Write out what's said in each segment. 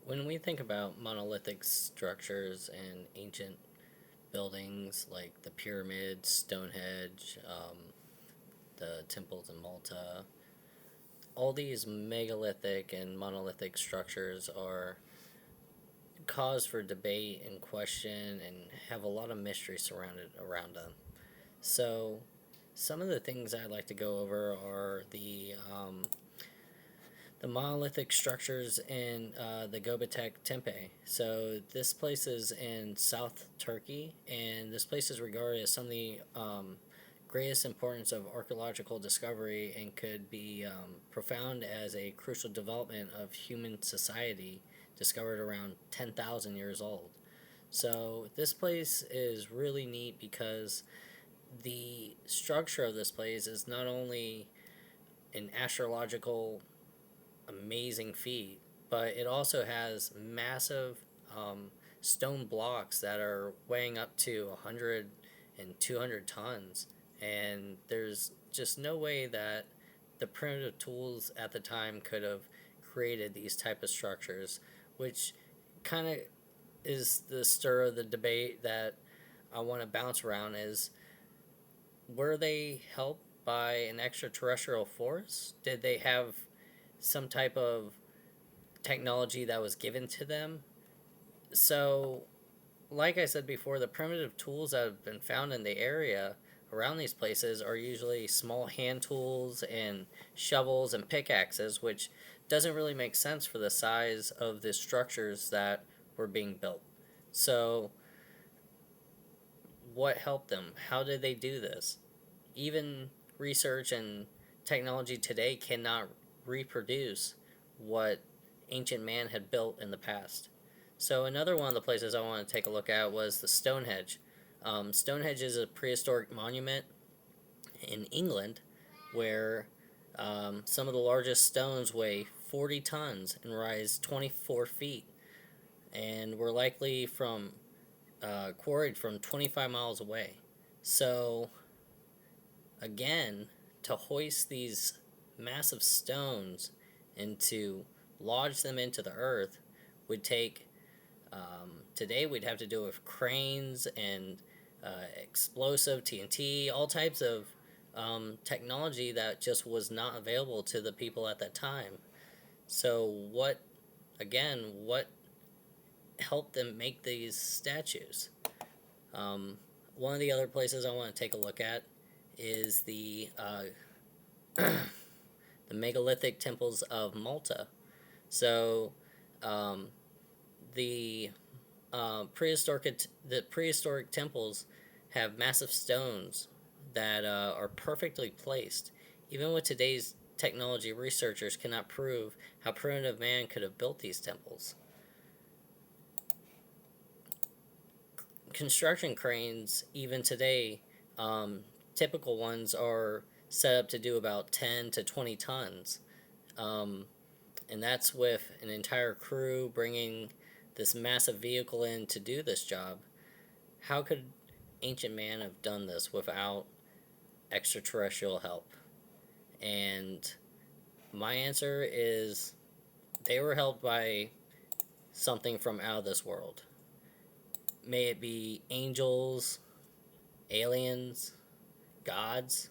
When we think about monolithic structures and ancient buildings like the pyramids, Stonehenge, the temples in Malta, all these megalithic and monolithic structures are cause for debate and question and have a lot of mystery surrounded around them. So, some of the things I'd like to go over are the monolithic structures in the Göbekli Tepe. So this place is in South Turkey, and this place is regarded as some of the greatest importance of archaeological discovery and could be profound as a crucial development of human society discovered around 10,000 years old. So this place is really neat because the structure of this place is not only an astrological amazing feat, but it also has massive stone blocks that are weighing up to 100 and 200 tons. And there's just no way that the primitive tools at the time could have created these type of structures, which kind of is the stir of the debate that I want to bounce around is, were they helped by an extraterrestrial force? Did they have some type of technology that was given to them? So, like I said before, the primitive tools that have been found in the area around these places are usually small hand tools and shovels and pickaxes, which doesn't really make sense for the size of the structures that were being built. So, what helped them? How did they do this? Even research and technology today cannot reproduce what ancient man had built in the past. So another one of the places I want to take a look at was the Stonehenge. Stonehenge is a prehistoric monument in England where some of the largest stones weigh 40 tons and rise 24 feet, and were likely from quarried from 25 miles away. So again, to hoist these massive stones and to lodge them into the earth would take, today we'd have to do it with cranes and explosive TNT, all types of technology that just was not available to the people at that time. So what helped them make these statues? One of the other places I want to take a look at is the megalithic temples of Malta. So, the prehistoric temples have massive stones that are perfectly placed. Even with today's technology, researchers cannot prove how primitive man could have built these temples. Construction cranes, even today, typical ones are set up to do about 10 to 20 tons. Um, and that's with an entire crew bringing this massive vehicle in to do this job. How could ancient man have done this without extraterrestrial help? And my answer is they were helped by something from out of this world. May it be angels, aliens, gods.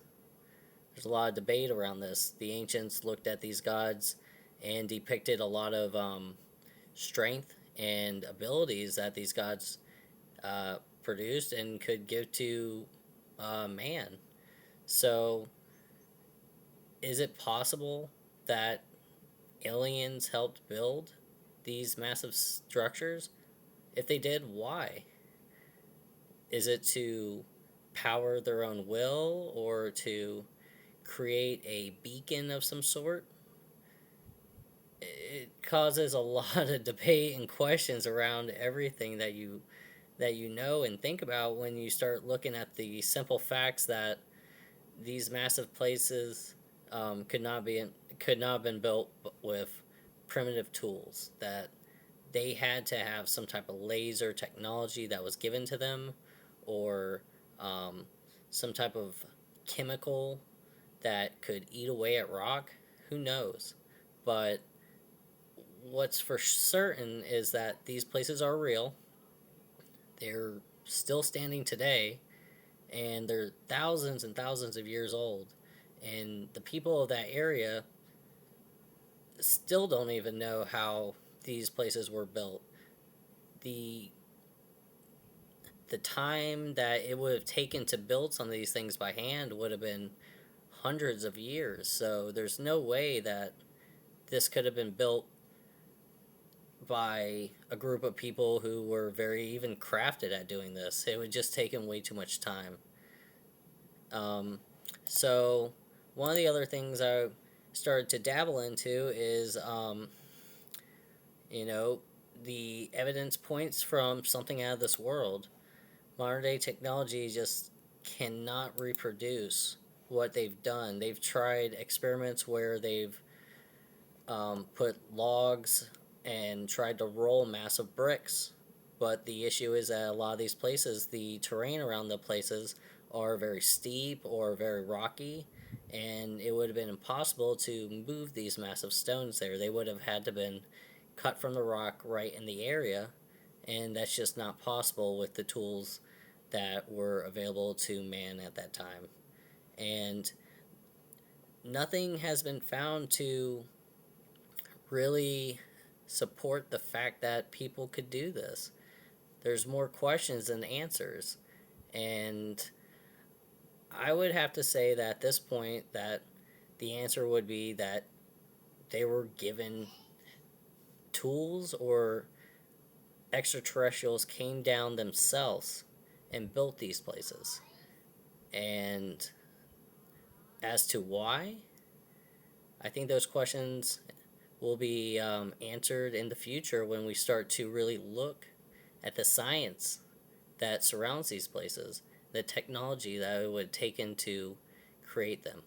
There's a lot of debate around this. The ancients looked at these gods and depicted a lot of strength and abilities that these gods produced and could give to man. So, is it possible that aliens helped build these massive structures? If they did, why? Is it to power their own will or to create a beacon of some sort? It causes a lot of debate and questions around everything that you know and think about when you start looking at the simple facts that these massive places could not have been built with primitive tools, that they had to have some type of laser technology that was given to them, or some type of chemical that could eat away at rock. Who knows? But what's for certain is that these places are real. They're still standing today, and they're thousands and thousands of years old. And the people of that area still don't even know how these places were built. The the time that it would have taken to build some of these things by hand would have been hundreds of years. So there's no way that this could have been built by a group of people who were very even crafted at doing this. It would just take them way too much time. Um, so one of the other things I started to dabble into is, you know, the evidence points from something out of this world. Modern day technology just cannot reproduce what they've done. They've tried experiments where they've put logs and tried to roll massive bricks. But the issue is that a lot of these places, the terrain around the places are very steep or very rocky, and it would have been impossible to move these massive stones there. They would have had to been cut from the rock right in the area, and that's just not possible with the tools that were available to man at that time. And nothing has been found to really support the fact that people could do this. There's more questions than answers. And I would have to say that at this point that the answer would be that they were given tools, or extraterrestrials came down themselves and built these places. And as to why, I think those questions will be answered in the future when we start to really look at the science that surrounds these places, the technology that it would take in to create them.